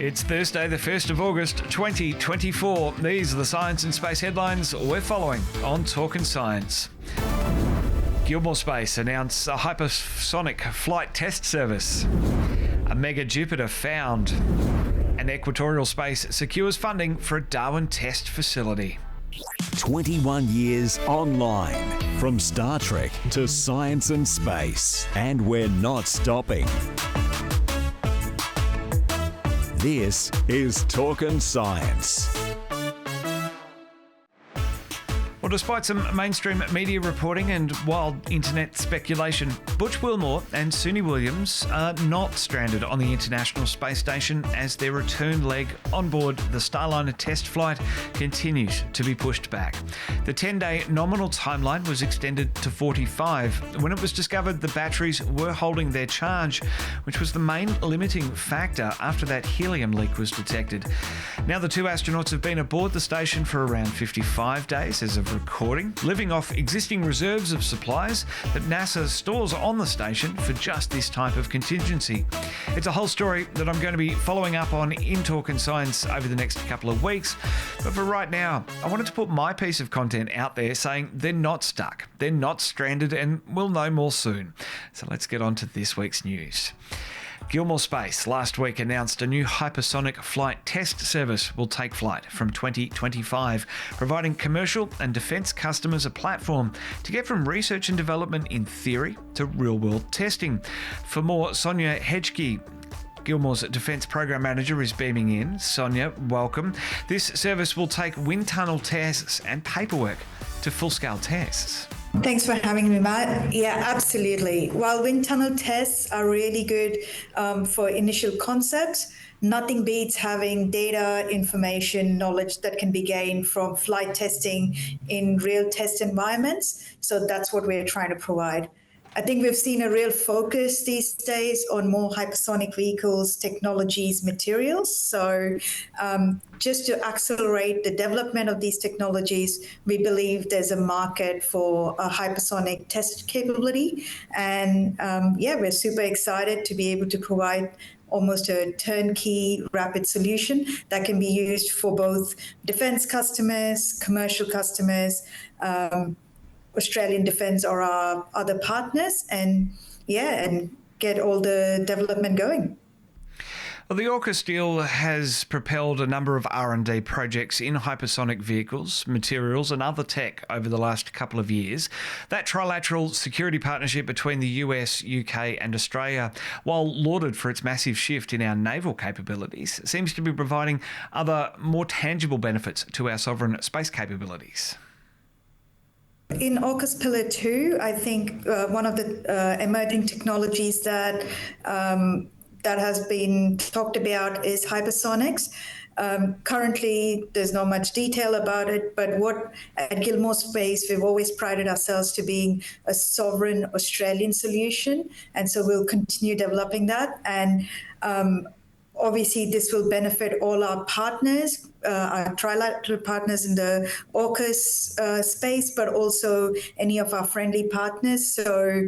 It's Thursday, the 1st of August, 2024. These are the science and space headlines we're following on Talkin' Science. Gilmour Space announced a hypersonic flight test service. A mega Jupiter found. And Equatorial Space secures funding for a Darwin test facility. 21 years online. From Star Trek to science and space. And we're not stopping. This is Talkin' Science. Well, despite some mainstream media reporting and wild internet speculation, Butch Wilmore and Suni Williams are not stranded on the International Space Station as their return leg on board the Starliner test flight continues to be pushed back. The 10-day nominal timeline was extended to 45 when it was discovered the batteries were holding their charge, which was the main limiting factor after that helium leak was detected. Now the two astronauts have been aboard the station for around 55 days as of recording, living off existing reserves of supplies that NASA stores on the station for just this type of contingency. It's a whole story that I'm going to be following up on in Talkin' Science over the next couple of weeks. But for right now, I wanted to put my piece of content out there saying they're not stuck, they're not stranded, and we'll know more soon. So let's get on to this week's news. Gilmour Space last week announced a new hypersonic flight test service will take flight from 2025, providing commercial and defence customers a platform to get from research and development in theory to real-world testing. For more, Sonia Hedgke, Gilmour's Defence Program Manager, is beaming in. Sonia, welcome. This service will take wind tunnel tests and paperwork to full-scale tests. Thanks for having me, Matt. Yeah, absolutely. While wind tunnel tests are really good for initial concepts, nothing beats having data, information, knowledge that can be gained from flight testing in real test environments. So that's what we're trying to provide. I think we've seen a real focus these days on more hypersonic vehicles, technologies, materials. So just to accelerate the development of these technologies, we believe there's a market for a hypersonic test capability. And we're super excited to be able to provide almost a turnkey rapid solution that can be used for both defense customers, commercial customers, Australian Defence or our other partners, and get all the development going. Well, the AUKUS deal has propelled a number of R&D projects in hypersonic vehicles, materials and other tech over the last couple of years. That trilateral security partnership between the US, UK and Australia, while lauded for its massive shift in our naval capabilities, seems to be providing other more tangible benefits to our sovereign space capabilities. In AUKUS Pillar 2, I think one of the emerging technologies that has been talked about is hypersonics. Currently, there's not much detail about it, but at Gilmour Space, we've always prided ourselves to being a sovereign Australian solution, and so we'll continue developing that. And obviously, this will benefit all our partners, our trilateral partners in the AUKUS space, but also any of our friendly partners. So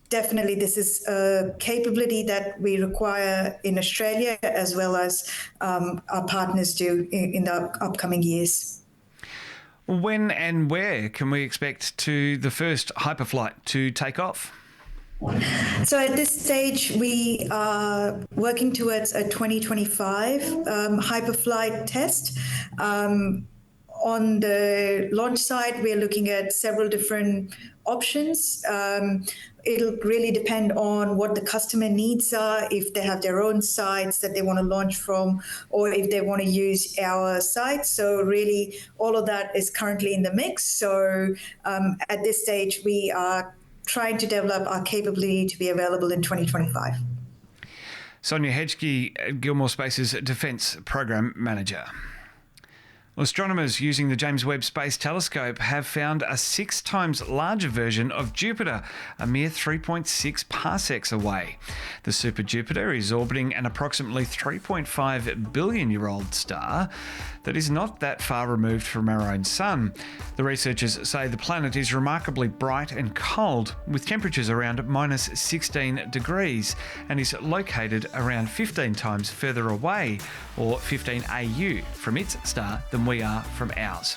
definitely this is a capability that we require in Australia as well as our partners do in the upcoming years. When and where can we expect the first hyperflight to take off? So at this stage, we are working towards a 2025 hyperflight test. On the launch side, we're looking at several different options. It'll really depend on what the customer needs are, if they have their own sites that they want to launch from, or if they want to use our site. So really, all of that is currently in the mix. So at this stage, we are trying to develop our capability to be available in 2025. Sonia Hedgke, Gilmour Space's Defence Program Manager. Astronomers using the James Webb Space Telescope have found a 6 times larger version of Jupiter, a mere 3.6 parsecs away. The super Jupiter is orbiting an approximately 3.5 billion-year-old star that is not that far removed from our own sun. The researchers say the planet is remarkably bright and cold, with temperatures around minus 16 degrees, and is located around 15 times further away, or 15 AU, from its star than we are from ours.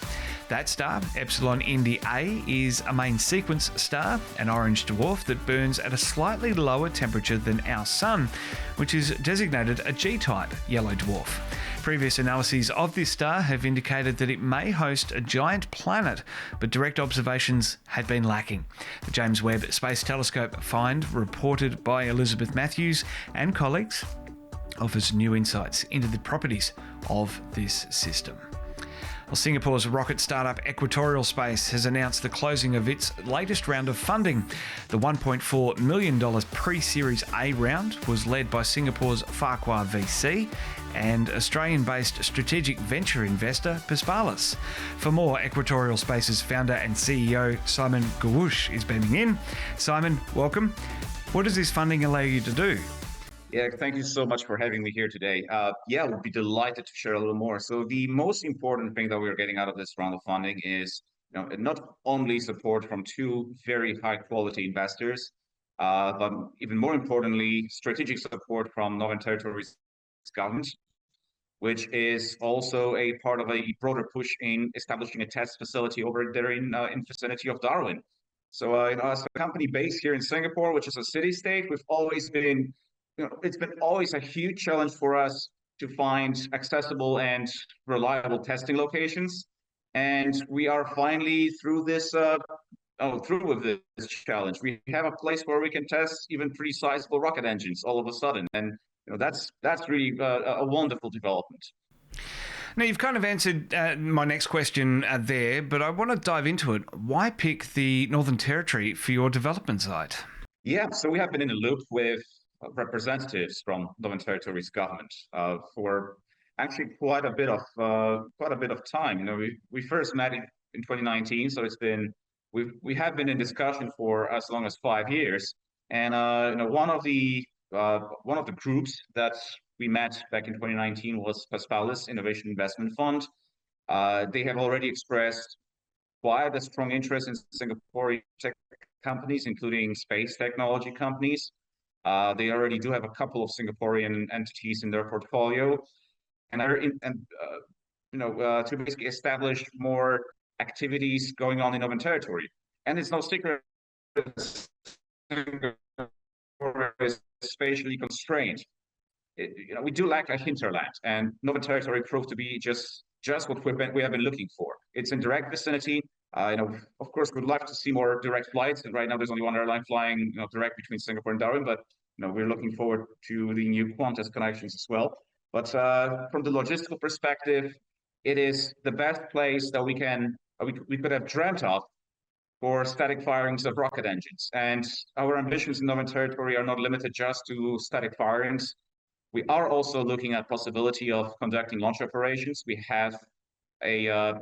That star, Epsilon Indi A, is a main sequence star, an orange dwarf that burns at a slightly lower temperature than our sun, which is designated a G-type yellow dwarf. Previous analyses of this star have indicated that it may host a giant planet, but direct observations had been lacking. The James Webb Space Telescope find, reported by Elizabeth Matthews and colleagues, offers new insights into the properties of this system. Well, Singapore's rocket startup Equatorial Space has announced the closing of its latest round of funding. The $1.4 million pre-Series A round was led by Singapore's Farquhar VC and Australian-based strategic venture investor Paspalis. For more, Equatorial Space's founder and CEO Simon Gawush is beaming in. Simon, welcome. What does this funding allow you to do? Yeah, thank you so much for having me here today. We'll be delighted to share a little more. So the most important thing that we're getting out of this round of funding is, not only support from two very high quality investors, but even more importantly, strategic support from Northern Territory's government, which is also a part of a broader push in establishing a test facility over there in vicinity of Darwin. So as a company based here in Singapore, which is a city-state, we've always been it's been always a huge challenge for us to find accessible and reliable testing locations. And we are finally through with this challenge. We have a place where we can test even pretty sizable rocket engines all of a sudden. And that's really a wonderful development. Now, you've kind of answered my next question there, but I want to dive into it. Why pick the Northern Territory for your development site? Yeah, so we have been in the loop with representatives from Northern Territory's government for actually quite a bit of time. We first met in 2019, so we have been in discussion for as long as 5 years. And one of the groups that we met back in 2019 was Paspalis Innovation Investment Fund. They have already expressed quite a strong interest in Singaporean tech companies, including space technology companies. They already do have a couple of Singaporean entities in their portfolio, and to basically establish more activities going on in Northern Territory. And it's no secret Singapore is spatially constrained. We do lack a hinterland, and Northern Territory proved to be just what we have been looking for. It's in direct vicinity. Of course, we'd love to see more direct flights. And right now, there's only one airline flying, direct between Singapore and Darwin. But we're looking forward to the new Qantas connections as well. But from the logistical perspective, it is the best place that we could have dreamt of for static firings of rocket engines. And our ambitions in Northern Territory are not limited just to static firings. We are also looking at possibility of conducting launch operations. We have a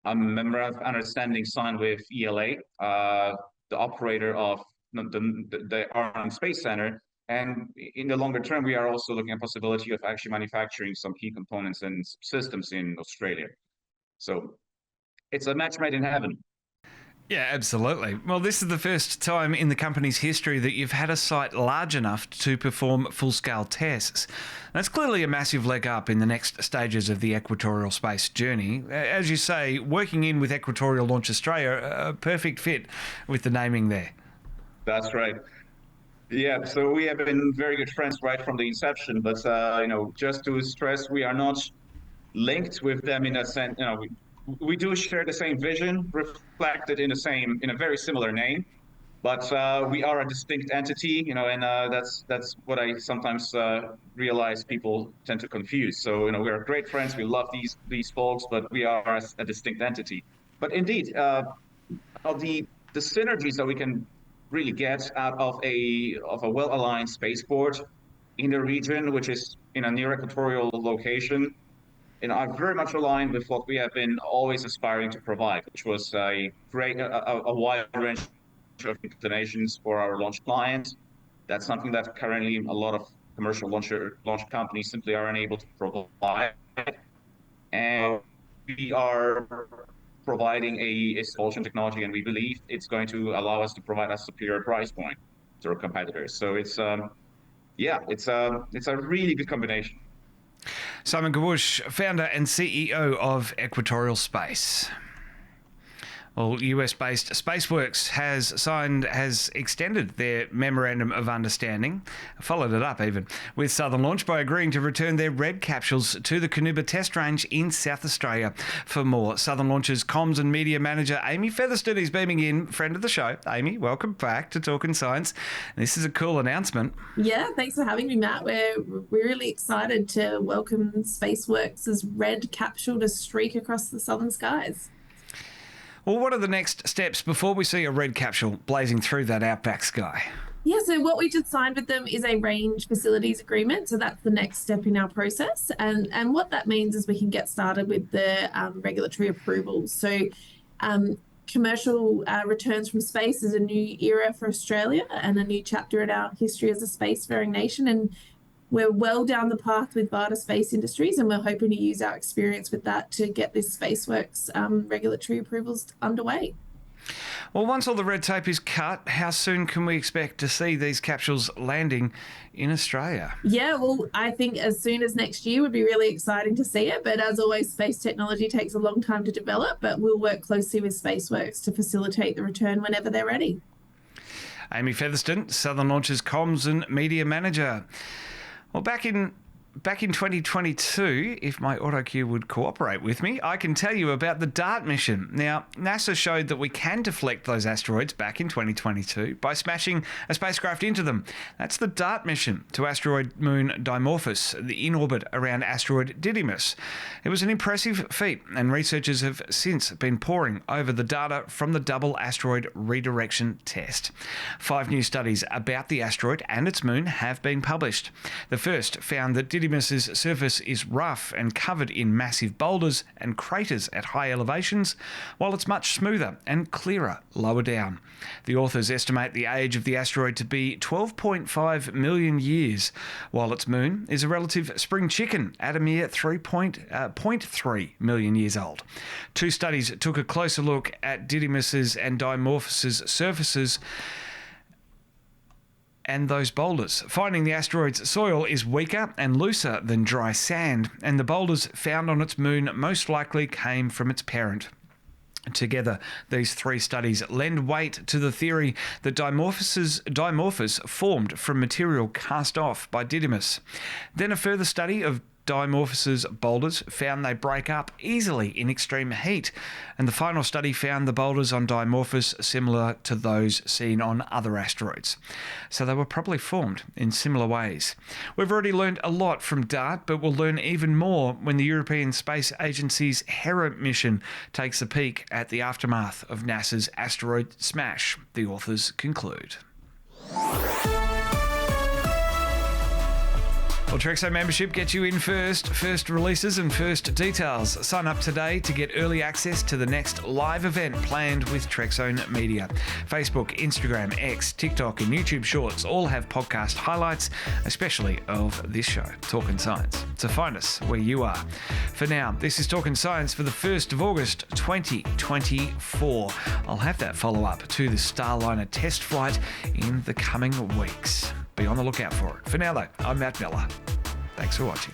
memorandum of understanding signed with ELA, the operator of the Arnhem Space Center. And in the longer term, we are also looking at possibility of actually manufacturing some key components and systems in Australia. So it's a match made in heaven. Yeah, absolutely. Well, this is the first time in the company's history that you've had a site large enough to perform full-scale tests. That's clearly a massive leg up in the next stages of the Equatorial Space journey. As you say, working in with Equatorial Launch Australia, a perfect fit with the naming there. That's right. Yeah, so we have been very good friends right from the inception, but just to stress, we are not linked with them in a sense. We do share the same vision, reflected in a very similar name, but we are a distinct entity, and that's what I sometimes realize people tend to confuse. So we are great friends, we love these folks, but we are a distinct entity. But indeed, the synergies that we can really get out of a well-aligned spaceport in the region, which is in a near equatorial location, are very much aligned with what we have been always aspiring to provide, which was a wide range of inclinations for our launch clients. That's something that currently a lot of commercial launch companies simply are unable to provide. And we are providing a solution technology, and we believe it's going to allow us to provide a superior price point to our competitors. So it's a really good combination. Simon Gabush, founder and CEO of Equatorial Space. Well, US-based SpaceWorks has extended their memorandum of understanding, followed it up even, with Southern Launch by agreeing to return their red capsules to the Canuba test range in South Australia. For more, Southern Launch's comms and media manager Amy Featherston is beaming in, friend of the show. Amy, welcome back to Talking Science. This is a cool announcement. Yeah, thanks for having me, Matt. We're really excited to welcome SpaceWorks' red capsule to streak across the southern skies. Well, what are the next steps before we see a red capsule blazing through that outback sky? Yeah, so what we just signed with them is a range facilities agreement. So that's the next step in our process. And what that means is we can get started with the regulatory approvals. So commercial returns from space is a new era for Australia and a new chapter in our history as a spacefaring nation. And we're well down the path with Varda Space Industries, and we're hoping to use our experience with that to get this SpaceWorks regulatory approvals underway. Well, once all the red tape is cut, how soon can we expect to see these capsules landing in Australia? Yeah, well, I think as soon as next year would be really exciting to see it. But as always, space technology takes a long time to develop, but we'll work closely with SpaceWorks to facilitate the return whenever they're ready. Amy Featherston, Southern Launch's comms and media manager. Well, back in 2022, if my autocue would cooperate with me, I can tell you about the DART mission. Now, NASA showed that we can deflect those asteroids back in 2022 by smashing a spacecraft into them. That's the DART mission to asteroid moon Dimorphos, in orbit around asteroid Didymos. It was an impressive feat, and researchers have since been poring over the data from the double asteroid redirection test. 5 new studies about the asteroid and its moon have been published. The first found that Didymos' surface is rough and covered in massive boulders and craters at high elevations, while it's much smoother and clearer lower down. The authors estimate the age of the asteroid to be 12.5 million years, while its moon is a relative spring chicken at a mere 3.3 million years old. 2 studies took a closer look at Didymos' and Dimorphos' surfaces and those boulders, finding the asteroid's soil is weaker and looser than dry sand, and the boulders found on its moon most likely came from its parent. Together, these 3 studies lend weight to the theory that Dimorphos formed from material cast off by Didymos. Then a further study of Dimorphos' boulders found they break up easily in extreme heat, and the final study found the boulders on Dimorphos similar to those seen on other asteroids. So they were probably formed in similar ways. We've already learned a lot from DART, but we'll learn even more when the European Space Agency's Hera mission takes a peek at the aftermath of NASA's asteroid smash, the authors conclude. Well, Trexo membership gets you in first releases and first details. Sign up today to get early access to the next live event planned with Trexo Media. Facebook, Instagram, X, TikTok and YouTube Shorts all have podcast highlights, especially of this show, Talking Science. So find us where you are. For now, this is Talking Science for the 1st of August 2024. I'll have that follow-up to the Starliner test flight in the coming weeks. Be on the lookout for it. For now, though, I'm Matt Miller. Thanks for watching.